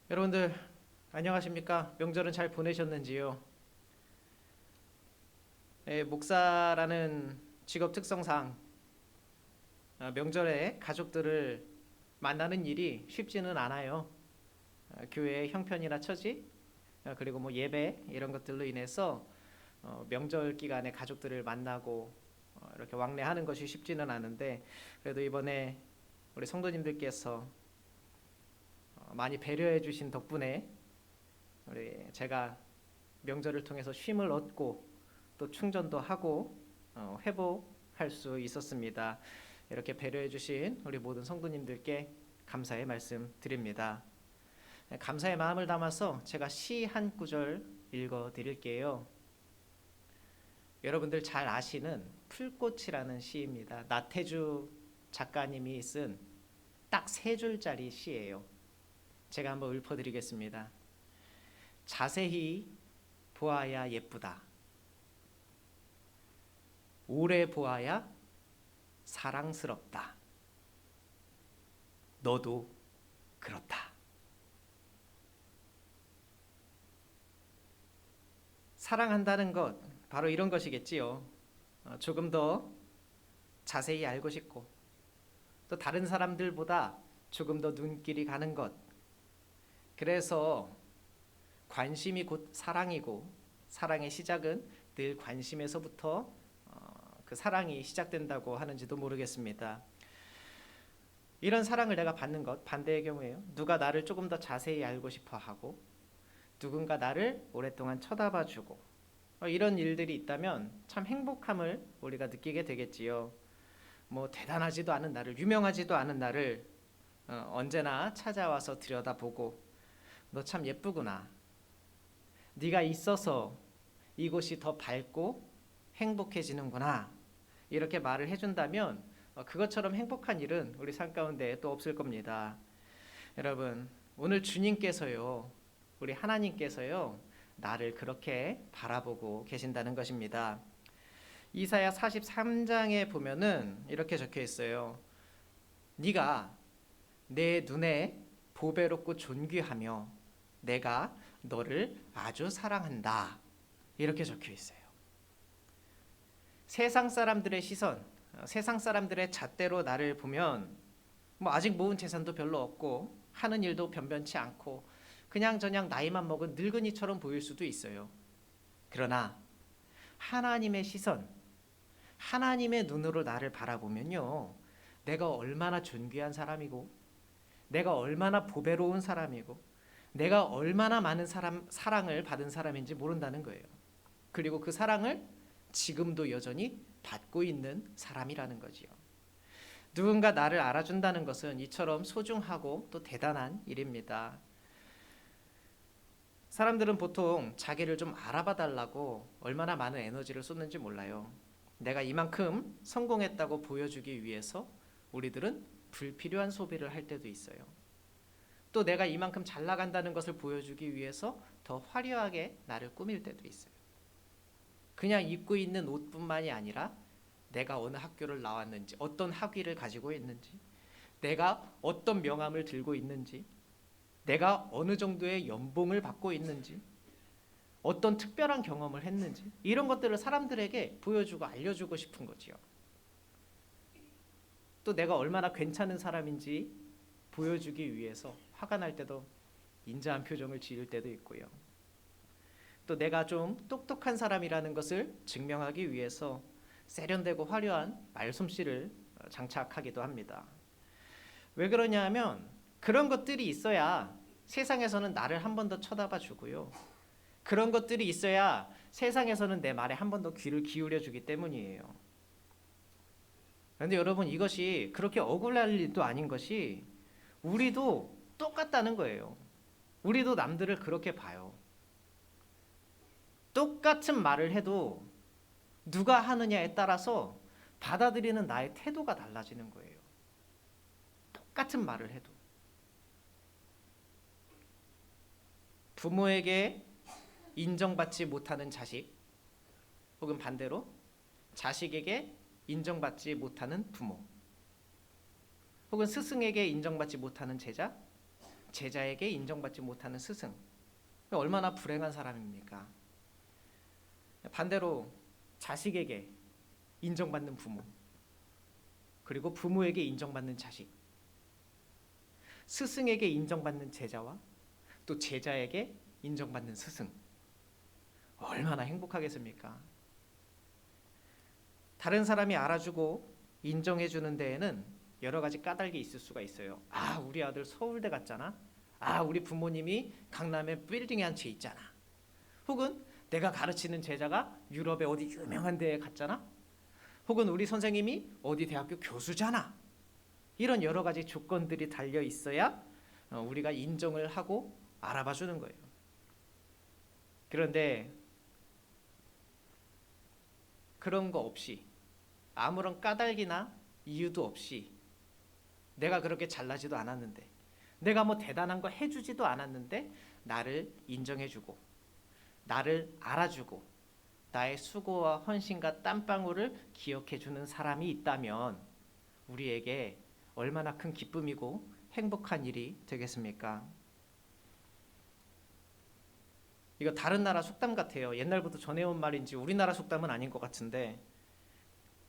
여러분들 안녕하십니까? 명절은 잘 보내셨는지요? 목사라는 직업 특성상 명절에 가족들을 만나는 일이 쉽지는 않아요. 교회의 형편이나 처지, 그리고 뭐 예배 이런 것들로 인해서 명절 기간에 가족들을 만나고 이렇게 왕래하는 것이 쉽지는 않은데, 그래도 이번에 우리 성도님들께서 많이 배려해 주신 덕분에 제가 명절을 통해서 쉼을 얻고 또 충전도 하고 회복할 수 있었습니다. 이렇게 배려해 주신 우리 모든 성도님들께 감사의 말씀 드립니다. 감사의 마음을 담아서 제가 시 한 구절 읽어 드릴게요. 여러분들 잘 아시는 풀꽃이라는 시입니다. 나태주 작가님이 쓴 딱 세 줄짜리 시예요. 제가 한번 읊어 드리겠습니다. 자세히 보아야 예쁘다. 오래 보아야 사랑스럽다. 너도 그렇다. 사랑한다는 것, 바로 이런 것이겠지요. 조금 더 자세히 알고 싶고, 또 다른 사람들보다 조금 더 눈길이 가는 것. 그래서 관심이 곧 사랑이고, 사랑의 시작은 늘 관심에서부터 그 사랑이 시작된다고 하는지도 모르겠습니다. 이런 사랑을 내가 받는 것, 반대의 경우에요. 누가 나를 조금 더 자세히 알고 싶어 하고, 누군가 나를 오랫동안 쳐다봐주고, 이런 일들이 있다면 참 행복함을 우리가 느끼게 되겠지요. 뭐 대단하지도 않은 나를, 유명하지도 않은 나를 언제나 찾아와서 들여다보고, 너 참 예쁘구나. 네가 있어서 이곳이 더 밝고 행복해지는구나. 이렇게 말을 해준다면 그것처럼 행복한 일은 우리 삶 가운데 또 없을 겁니다. 여러분, 오늘 주님께서요, 우리 하나님께서요, 나를 그렇게 바라보고 계신다는 것입니다. 이사야 43장에 보면은 이렇게 적혀 있어요. 네가 내 눈에 보배롭고 존귀하며 내가 너를 아주 사랑한다. 이렇게 적혀 있어요. 세상 사람들의 시선, 세상 사람들의 잣대로 나를 보면 뭐 아직 모은 재산도 별로 없고 하는 일도 변변치 않고 그냥저냥 나이만 먹은 늙은이처럼 보일 수도 있어요. 그러나 하나님의 시선, 하나님의 눈으로 나를 바라보면요, 내가 얼마나 존귀한 사람이고, 내가 얼마나 보배로운 사람이고, 내가 얼마나 많은 사랑을 받은 사람인지 모른다는 거예요. 그리고 그 사랑을 지금도 여전히 받고 있는 사람이라는 거지요. 누군가 나를 알아준다는 것은 이처럼 소중하고 또 대단한 일입니다. 사람들은 보통 자기를 좀 알아봐 달라고 얼마나 많은 에너지를 쏟는지 몰라요. 내가 이만큼 성공했다고 보여주기 위해서 우리들은 불필요한 소비를 할 때도 있어요. 또 내가 이만큼 잘 나간다는 것을 보여주기 위해서 더 화려하게 나를 꾸밀 때도 있어요. 그냥 입고 있는 옷뿐만이 아니라 내가 어느 학교를 나왔는지, 어떤 학위를 가지고 있는지, 내가 어떤 명함을 들고 있는지, 내가 어느 정도의 연봉을 받고 있는지, 어떤 특별한 경험을 했는지, 이런 것들을 사람들에게 보여주고 알려주고 싶은 거지요. 또 내가 얼마나 괜찮은 사람인지 보여주기 위해서 화가 날 때도 인자한 표정을 지을 때도 있고요. 또 내가 좀 똑똑한 사람이라는 것을 증명하기 위해서 세련되고 화려한 말솜씨를 장착하기도 합니다. 왜 그러냐 하면 그런 것들이 있어야 세상에서는 나를 한 번 더 쳐다봐 주고요. 그런 것들이 있어야 세상에서는 내 말에 한 번 더 귀를 기울여 주기 때문이에요. 그런데 여러분, 이것이 그렇게 억울할 일도 아닌 것이 우리도 똑같다는 거예요. 우리도 남들을 그렇게 봐요. 똑같은 말을 해도 누가 하느냐에 따라서 받아들이는 나의 태도가 달라지는 거예요. 똑같은 말을 해도. 부모에게 인정받지 못하는 자식, 혹은 반대로 자식에게 인정받지 못하는 부모, 혹은 스승에게 인정받지 못하는 제자, 제자에게 인정받지 못하는 스승. 얼마나 불행한 사람입니까? 반대로 자식에게 인정받는 부모, 그리고 부모에게 인정받는 자식, 스승에게 인정받는 제자와 또 제자에게 인정받는 스승. 얼마나 행복하겠습니까? 다른 사람이 알아주고 인정해주는 데에는 여러 가지 까닭이 있을 수가 있어요. 아, 우리 아들 서울대 갔잖아. 아, 우리 부모님이 강남에 빌딩에 한 채 있잖아. 혹은 내가 가르치는 제자가 유럽에 어디 유명한 데에 갔잖아. 혹은 우리 선생님이 어디 대학교 교수잖아. 이런 여러 가지 조건들이 달려 있어야 우리가 인정을 하고 알아봐 주는 거예요. 그런데 그런 거 없이, 아무런 까닭이나 이유도 없이, 내가 그렇게 잘나지도 않았는데, 내가 뭐 대단한 거 해주지도 않았는데 나를 인정해주고 나를 알아주고 나의 수고와 헌신과 땀방울을 기억해주는 사람이 있다면 우리에게 얼마나 큰 기쁨이고 행복한 일이 되겠습니까? 이거 다른 나라 속담 같아요. 옛날부터 전해온 말인지 우리나라 속담은 아닌 것 같은데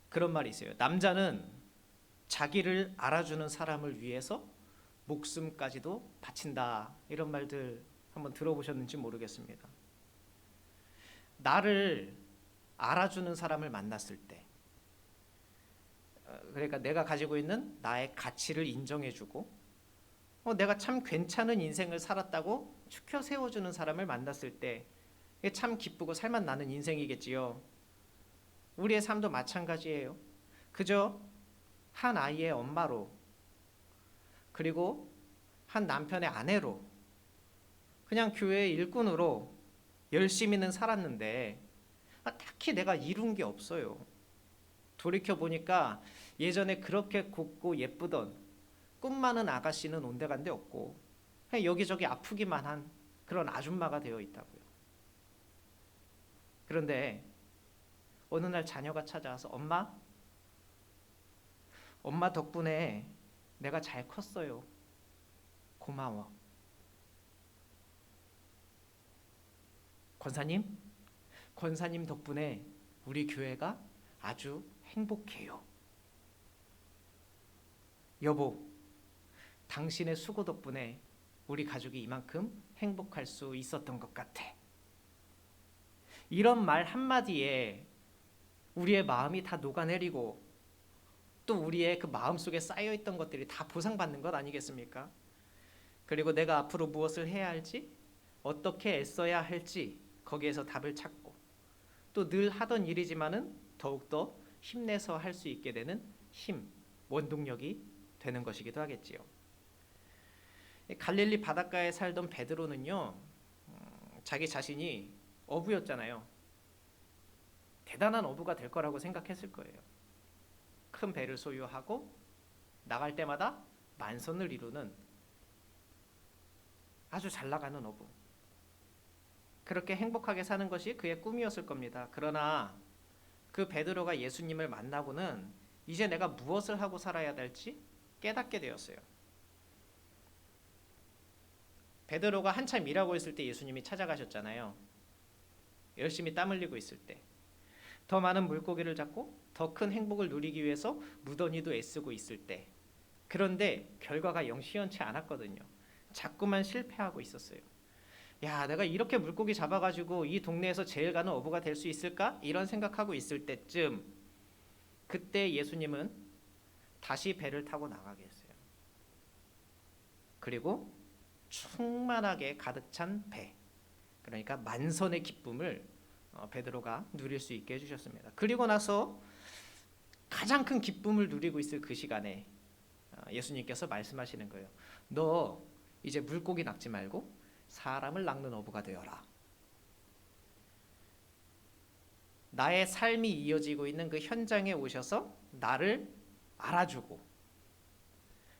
그런 말이 있어요. 남자는 자기를 알아주는 사람을 위해서 목숨까지도 바친다. 이런 말들 한번 들어보셨는지 모르겠습니다. 나를 알아주는 사람을 만났을 때, 그러니까 내가 가지고 있는 나의 가치를 인정해주고 내가 참 괜찮은 인생을 살았다고 추켜 세워주는 사람을 만났을 때 이게 참 기쁘고 살맛 나는 인생이겠지요. 우리의 삶도 마찬가지예요. 그저 한 아이의 엄마로, 그리고 한 남편의 아내로, 그냥 교회의 일꾼으로 열심히는 살았는데 딱히 내가 이룬 게 없어요. 돌이켜보니까 예전에 그렇게 곱고 예쁘던 꿈 많은 아가씨는 온데간데 없고 그냥 여기저기 아프기만 한 그런 아줌마가 되어 있다고요. 그런데 어느 날 자녀가 찾아와서 엄마 덕분에 내가 잘 컸어요. 고마워. 권사님 덕분에 우리 교회가 아주 행복해요. 여보, 당신의 수고 덕분에 우리 가족이 이만큼 행복할 수 있었던 것 같아. 이런 말 한마디에 우리의 마음이 다 녹아내리고 또 우리의 그 마음속에 쌓여있던 것들이 다 보상받는 것 아니겠습니까? 그리고 내가 앞으로 무엇을 해야 할지, 어떻게 애써야 할지 거기에서 답을 찾고 또 늘 하던 일이지만은 더욱더 힘내서 할 수 있게 되는 힘, 원동력이 되는 것이기도 하겠지요. 갈릴리 바닷가에 살던 베드로는요, 자기 자신이 어부였잖아요. 대단한 어부가 될 거라고 생각했을 거예요. 큰 배를 소유하고 나갈 때마다 만선을 이루는 아주 잘 나가는 어부. 그렇게 행복하게 사는 것이 그의 꿈이었을 겁니다. 그러나 그 베드로가 예수님을 만나고는 이제 내가 무엇을 하고 살아야 될지 깨닫게 되었어요. 베드로가 한참 일하고 있을 때 예수님이 찾아가셨잖아요. 열심히 땀 흘리고 있을 때, 더 많은 물고기를 잡고 더 큰 행복을 누리기 위해서 무던히도 애쓰고 있을 때, 그런데 결과가 영 시원치 않았거든요. 자꾸만 실패하고 있었어요. 야, 내가 이렇게 물고기 잡아가지고 이 동네에서 제일 가는 어부가 될 수 있을까? 이런 생각하고 있을 때쯤, 그때 예수님은 다시 배를 타고 나가게 했어요. 그리고 충만하게 가득 찬 배, 그러니까 만선의 기쁨을 베드로가 누릴 수 있게 해주셨습니다. 그리고 나서 가장 큰 기쁨을 누리고 있을 그 시간에 예수님께서 말씀하시는 거예요. 너 이제 물고기 낚지 말고 사람을 낚는 어부가 되어라. 나의 삶이 이어지고 있는 그 현장에 오셔서 나를 알아주고,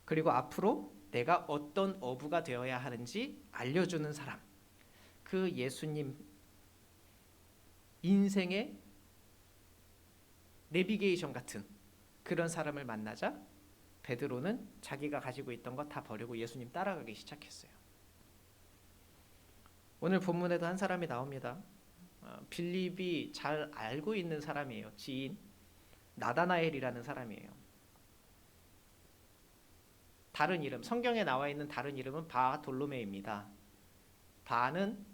그리고 앞으로 내가 어떤 어부가 되어야 하는지 알려주는 사람, 그 예수님 인생의 내비게이션 같은 그런 사람을 만나자 베드로는 자기가 가지고 있던 거 다 버리고 예수님 따라가기 시작했어요. 오늘 본문에도 한 사람이 나옵니다. 빌립이 잘 알고 있는 사람이에요. 지인 나다나엘이라는 사람이에요. 다른 이름, 성경에 나와 있는 다른 이름은 바돌로메입니다. 바는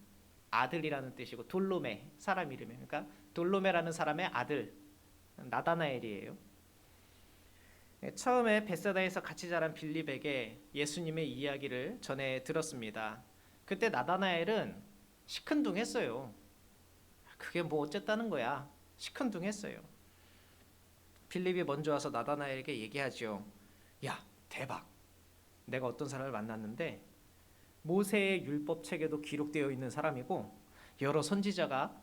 아들이라는 뜻이고 돌로메 사람 이름이에요. 그러니까 돌로메라는 사람의 아들 나다나엘이에요. 처음에 베세다에서 같이 자란 빌립에게 예수님의 이야기를 전해 들었습니다. 그때 나다나엘은 시큰둥했어요. 그게 뭐 어쨌다는 거야. 시큰둥했어요. 빌립이 먼저 와서 나다나엘에게 얘기하죠. 야, 대박. 내가 어떤 사람을 만났는데 모세의 율법 책에도 기록되어 있는 사람이고 여러 선지자가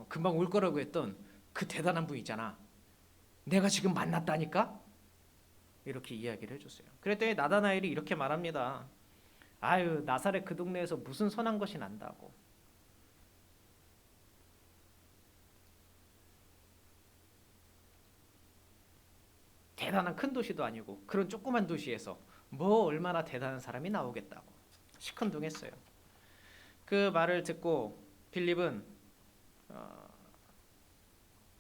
금방 올 거라고 했던 그 대단한 분 있잖아. 내가 지금 만났다니까? 이렇게 이야기를 해줬어요. 그랬더니 나다나엘이 이렇게 말합니다. 아유, 나사렛 그 동네에서 무슨 선한 것이 난다고. 대단한 큰 도시도 아니고 그런 조그만 도시에서 뭐 얼마나 대단한 사람이 나오겠다고 시큰둥했어요. 그 말을 듣고 빌립은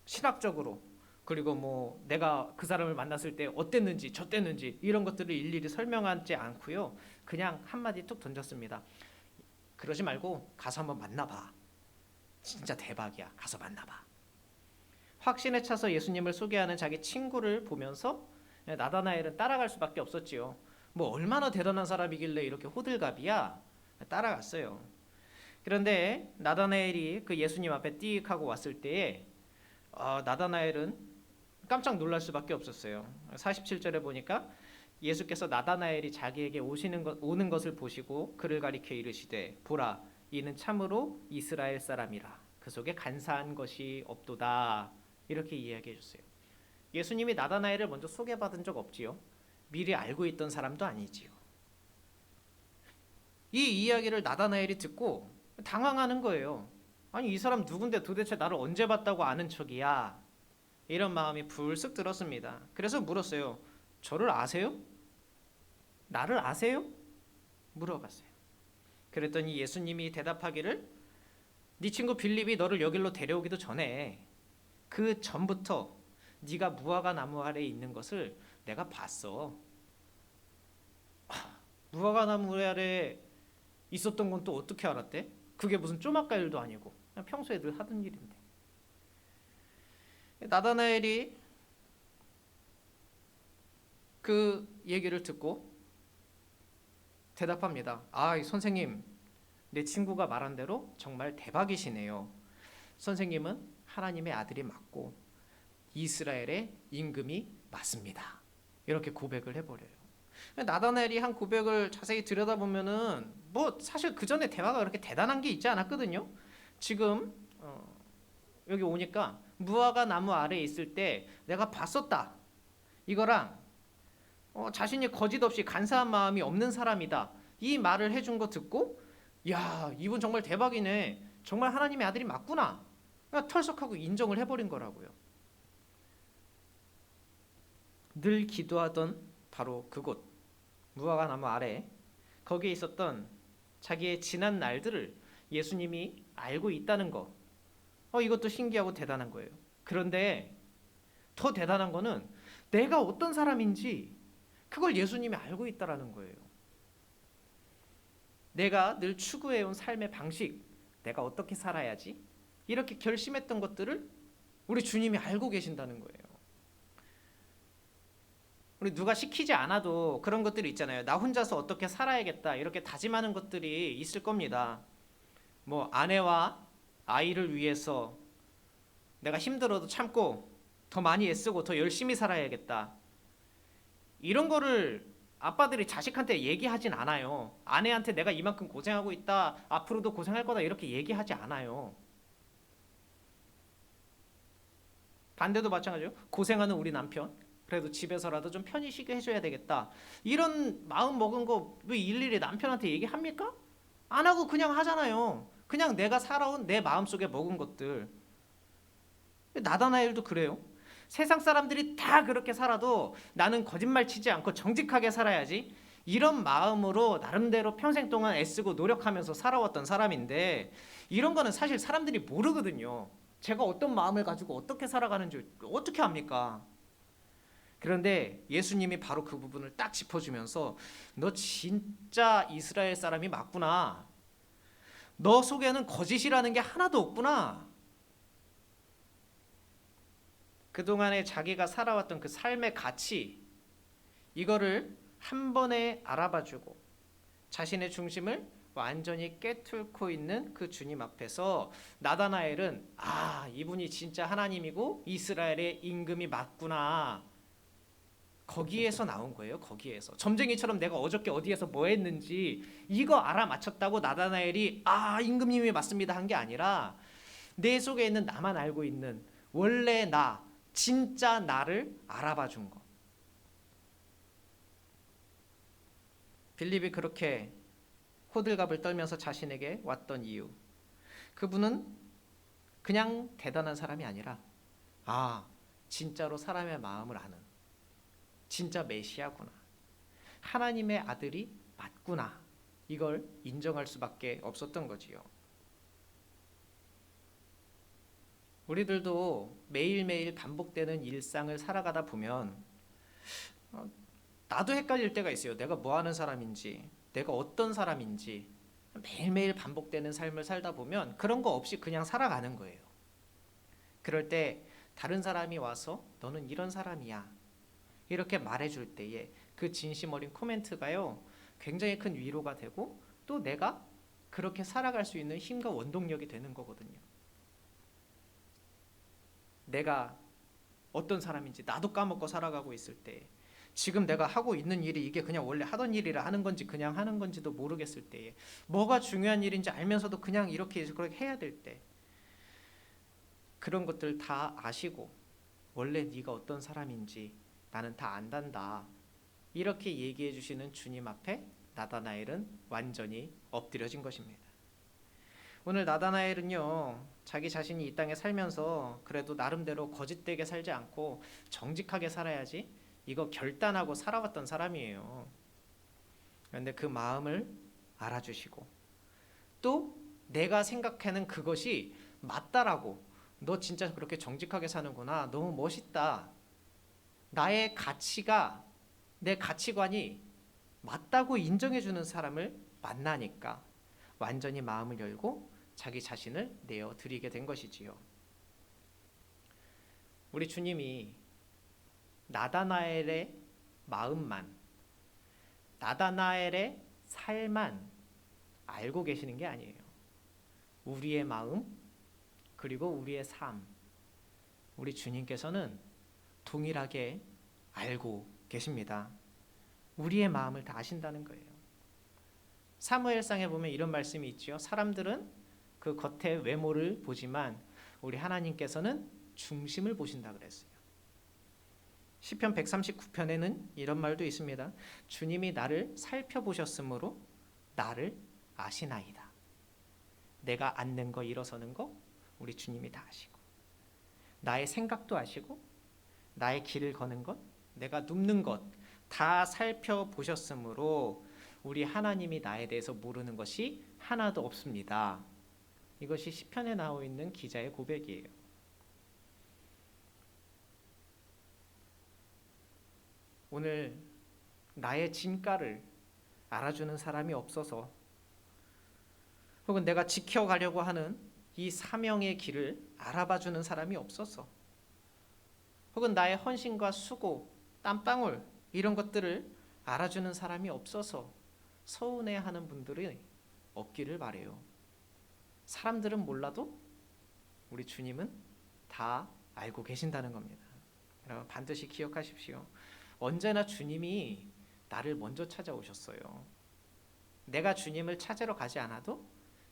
신학적으로 그리고 뭐 내가 그 사람을 만났을 때 어땠는지 저땠는지 이런 것들을 일일이 설명하지 않고요. 그냥 한마디 툭 던졌습니다. 그러지 말고 가서 한번 만나봐. 진짜 대박이야. 가서 만나봐. 확신에 차서 예수님을 소개하는 자기 친구를 보면서 나다나엘은 따라갈 수밖에 없었지요. 뭐 얼마나 대단한 사람이길래 이렇게 호들갑이야. 따라갔어요. 그런데 나다나엘이 그 예수님 앞에 띡 하고 왔을 때에 나다나엘은 깜짝 놀랄 수밖에 없었어요. 47절에 보니까 예수께서 나다나엘이 자기에게 오는 것을 보시고 그를 가리켜 이르시되 보라 이는 참으로 이스라엘 사람이라 그 속에 간사한 것이 없도다. 이렇게 이야기해 줬어요. 예수님이 나다나엘을 먼저 소개받은 적 없지요. 미리 알고 있던 사람도 아니지요. 이 이야기를 나다나엘이 듣고 당황하는 거예요. 아니 이 사람 누군데 도대체 나를 언제 봤다고 아는 척이야. 이런 마음이 불쑥 들었습니다. 그래서 물었어요. 저를 아세요? 나를 아세요? 물어봤어요. 그랬더니 예수님이 대답하기를 네 친구 빌립이 너를 여기로 데려오기도 전에 그 전부터 네가 무화과 나무 아래에 있는 것을 내가 봤어. 무화과 나무 아래에 있었던 건 또 어떻게 알았대? 그게 무슨 쪼막가 일도 아니고 그냥 평소에 늘 하던 일인데. 나다나엘이 그 얘기를 듣고 대답합니다. 선생님, 내 친구가 말한 대로 정말 대박이시네요. 선생님은 하나님의 아들이 맞고 이스라엘의 임금이 맞습니다. 이렇게 고백을 해버려요. 나다나엘이 한 고백을 자세히 들여다보면은 뭐 사실 그 전에 대화가 그렇게 대단한 게 있지 않았거든요. 지금 여기 오니까 무화과 나무 아래에 있을 때 내가 봤었다. 이거랑 자신이 거짓 없이 간사한 마음이 없는 사람이다. 이 말을 해준 거 듣고 야 이분 정말 대박이네. 정말 하나님의 아들이 맞구나. 그냥 털썩하고 인정을 해버린 거라고요. 늘 기도하던 바로 그곳 무화과 나무 아래 거기에 있었던 자기의 지난 날들을 예수님이 알고 있다는 거 이것도 신기하고 대단한 거예요. 그런데 더 대단한 거는 내가 어떤 사람인지 그걸 예수님이 알고 있다라는 거예요. 내가 늘 추구해온 삶의 방식, 내가 어떻게 살아야지 이렇게 결심했던 것들을 우리 주님이 알고 계신다는 거예요. 우리 누가 시키지 않아도 그런 것들이 있잖아요. 나 혼자서 어떻게 살아야겠다 이렇게 다짐하는 것들이 있을 겁니다. 뭐 아내와 아이를 위해서 내가 힘들어도 참고 더 많이 애쓰고 더 열심히 살아야겠다. 이런 거를 아빠들이 자식한테 얘기하진 않아요. 아내한테 내가 이만큼 고생하고 있다. 앞으로도 고생할 거다. 이렇게 얘기하지 않아요. 반대도 마찬가지예요. 고생하는 우리 남편. 그래도 집에서라도 좀 편히 쉬게 해줘야 되겠다. 이런 마음 먹은 거 왜 일일이 남편한테 얘기합니까? 안 하고 그냥 하잖아요. 그냥 내가 살아온 내 마음속에 먹은 것들. 나다나엘도 그래요. 세상 사람들이 다 그렇게 살아도 나는 거짓말 치지 않고 정직하게 살아야지. 이런 마음으로 나름대로 평생 동안 애쓰고 노력하면서 살아왔던 사람인데 이런 거는 사실 사람들이 모르거든요. 제가 어떤 마음을 가지고 어떻게 살아가는지 어떻게 합니까? 그런데 예수님이 바로 그 부분을 딱 짚어주면서 너 진짜 이스라엘 사람이 맞구나. 너 속에는 거짓이라는 게 하나도 없구나. 그동안에 자기가 살아왔던 그 삶의 가치, 이거를 한 번에 알아봐주고 자신의 중심을 완전히 깨뚫고 있는 그 주님 앞에서 나다나엘은 이분이 진짜 하나님이고 이스라엘의 임금이 맞구나. 거기에서 나온 거예요. 거기에서 점쟁이처럼 내가 어저께 어디에서 뭐 했는지 이거 알아맞혔다고 나다나엘이 임금님이 맞습니다 한 게 아니라 내 속에 있는 나만 알고 있는 원래 나, 진짜 나를 알아봐 준 거. 빌립이 그렇게 호들갑을 떨면서 자신에게 왔던 이유, 그분은 그냥 대단한 사람이 아니라 진짜로 사람의 마음을 아는 진짜 메시아구나, 하나님의 아들이 맞구나, 이걸 인정할 수밖에 없었던 거지요. 우리들도 매일매일 반복되는 일상을 살아가다 보면 나도 헷갈릴 때가 있어요. 내가 뭐 하는 사람인지, 내가 어떤 사람인지. 매일매일 반복되는 삶을 살다 보면 그런 거 없이 그냥 살아가는 거예요. 그럴 때 다른 사람이 와서 너는 이런 사람이야 이렇게 말해줄 때에 그 진심 어린 코멘트가요, 굉장히 큰 위로가 되고 또 내가 그렇게 살아갈 수 있는 힘과 원동력이 되는 거거든요. 내가 어떤 사람인지 나도 까먹고 살아가고 있을 때, 지금 내가 하고 있는 일이 이게 그냥 원래 하던 일이라 하는 건지 그냥 하는 건지도 모르겠을 때에, 뭐가 중요한 일인지 알면서도 그냥 이렇게 그렇게 해야 될 때, 그런 것들 다 아시고 원래 네가 어떤 사람인지 나는 다 안단다, 이렇게 얘기해 주시는 주님 앞에 나다나엘은 완전히 엎드려진 것입니다. 오늘 나다나엘은요, 자기 자신이 이 땅에 살면서 그래도 나름대로 거짓되게 살지 않고 정직하게 살아야지, 이거 결단하고 살아왔던 사람이에요. 그런데 그 마음을 알아주시고 또 내가 생각하는 그것이 맞다라고, 너 진짜 그렇게 정직하게 사는구나, 너무 멋있다, 나의 가치가, 내 가치관이 맞다고 인정해주는 사람을 만나니까 완전히 마음을 열고 자기 자신을 내어드리게 된 것이지요. 우리 주님이 나다나엘의 마음만, 나다나엘의 삶만 알고 계시는 게 아니에요. 우리의 마음, 그리고 우리의 삶, 우리 주님께서는 동일하게 알고 계십니다. 우리의 마음을 다 아신다는 거예요. 사무엘상에 보면 이런 말씀이 있죠. 사람들은 그 겉의 외모를 보지만 우리 하나님께서는 중심을 보신다 그랬어요. 시편 139편에는 이런 말도 있습니다. 주님이 나를 살펴보셨으므로 나를 아시나이다. 내가 앉는 거 일어서는 거 우리 주님이 다 아시고, 나의 생각도 아시고, 나의 길을 거는 것, 내가 눕는 것 다 살펴보셨으므로 우리 하나님이 나에 대해서 모르는 것이 하나도 없습니다. 이것이 시편에 나와 있는 기자의 고백이에요. 오늘 나의 진가를 알아주는 사람이 없어서, 혹은 내가 지켜가려고 하는 이 사명의 길을 알아봐주는 사람이 없어서, 혹은 나의 헌신과 수고, 땀방울 이런 것들을 알아주는 사람이 없어서 서운해하는 분들이 없기를 바래요. 사람들은 몰라도 우리 주님은 다 알고 계신다는 겁니다. 여러분 반드시 기억하십시오. 언제나 주님이 나를 먼저 찾아오셨어요. 내가 주님을 찾으러 가지 않아도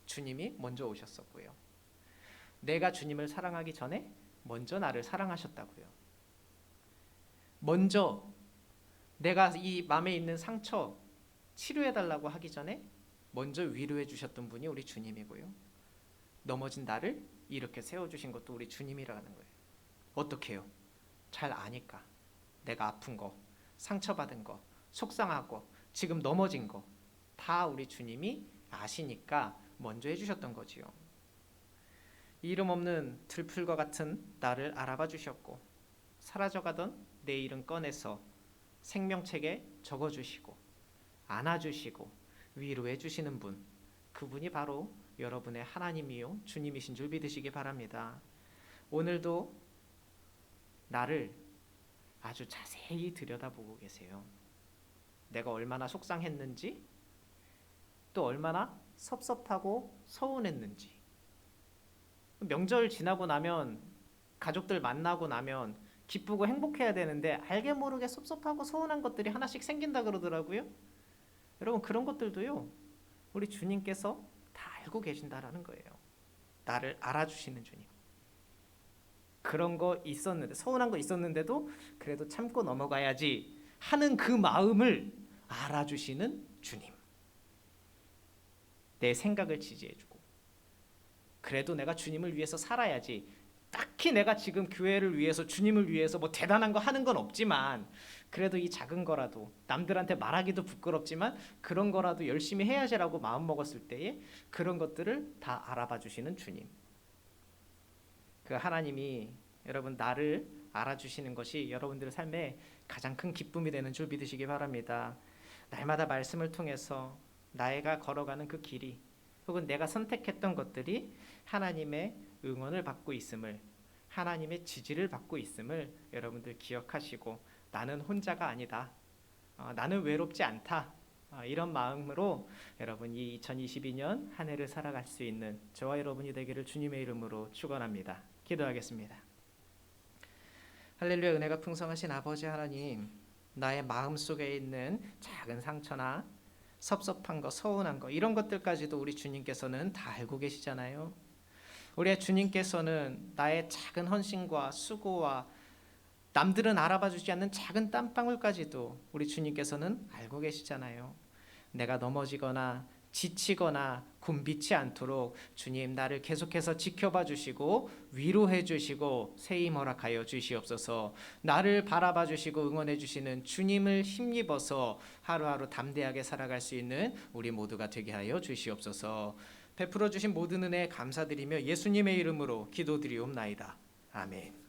주님이 먼저 오셨었고요. 내가 주님을 사랑하기 전에 먼저 나를 사랑하셨다고요. 먼저 내가 이 마음에 있는 상처 치료해달라고 하기 전에 먼저 위로해 주셨던 분이 우리 주님이고요. 넘어진 나를 이렇게 세워주신 것도 우리 주님이라는 거예요. 어떻게 해요? 잘 아니까. 내가 아픈 거, 상처받은 거, 속상하고 지금 넘어진 거 다 우리 주님이 아시니까 먼저 해주셨던 거지요. 이름 없는 들풀과 같은 나를 알아봐 주셨고 사라져가던 내 이름 꺼내서 생명책에 적어주시고 안아주시고 위로해 주시는 분, 그분이 바로 여러분의 하나님이요 주님이신 줄 믿으시기 바랍니다. 오늘도 나를 아주 자세히 들여다보고 계세요. 내가 얼마나 속상했는지, 또 얼마나 섭섭하고 서운했는지. 명절 지나고 나면, 가족들 만나고 나면 기쁘고 행복해야 되는데 알게 모르게 섭섭하고 서운한 것들이 하나씩 생긴다 그러더라고요. 여러분, 그런 것들도요 우리 주님께서 다 알고 계신다라는 거예요. 나를 알아주시는 주님. 그런 거 있었는데, 서운한 거 있었는데도 그래도 참고 넘어가야지 하는 그 마음을 알아주시는 주님. 내 생각을 지지해주고, 그래도 내가 주님을 위해서 살아야지. 딱히 내가 지금 교회를 위해서, 주님을 위해서 뭐 대단한 거 하는 건 없지만 그래도 이 작은 거라도, 남들한테 말하기도 부끄럽지만 그런 거라도 열심히 해야지라고 마음 먹었을 때에 그런 것들을 다 알아봐 주시는 주님. 그 하나님이 여러분 나를 알아주시는 것이 여러분들의 삶에 가장 큰 기쁨이 되는 줄 믿으시기 바랍니다. 날마다 말씀을 통해서 나가 걸어가는 그 길이, 혹은 내가 선택했던 것들이 하나님의 응원을 받고 있음을, 하나님의 지지를 받고 있음을 여러분들 기억하시고, 나는 혼자가 아니다, 나는 외롭지 않다, 이런 마음으로 여러분 이 2022년 한 해를 살아갈 수 있는 저와 여러분이 되기를 주님의 이름으로 축원합니다. 기도하겠습니다. 할렐루야. 은혜가 풍성하신 아버지 하나님, 나의 마음속에 있는 작은 상처나 섭섭한 거, 서운한 거, 이런 것들까지도 우리 주님께서는 다 알고 계시잖아요. 우리 주님께서는 나의 작은 헌신과 수고와 남들은 알아봐 주지 않는 작은 땀방울까지도 우리 주님께서는 알고 계시잖아요. 내가 넘어지거나 지치거나 굼비치 않도록 주님 나를 계속해서 지켜봐 주시고 위로해 주시고 세임 허락하여 주시옵소서. 나를 바라봐 주시고 응원해 주시는 주님을 힘입어서 하루하루 담대하게 살아갈 수 있는 우리 모두가 되게 하여 주시옵소서. 베풀어 주신 모든 은혜 감사드리며 예수님의 이름으로 기도드리옵나이다. 아멘.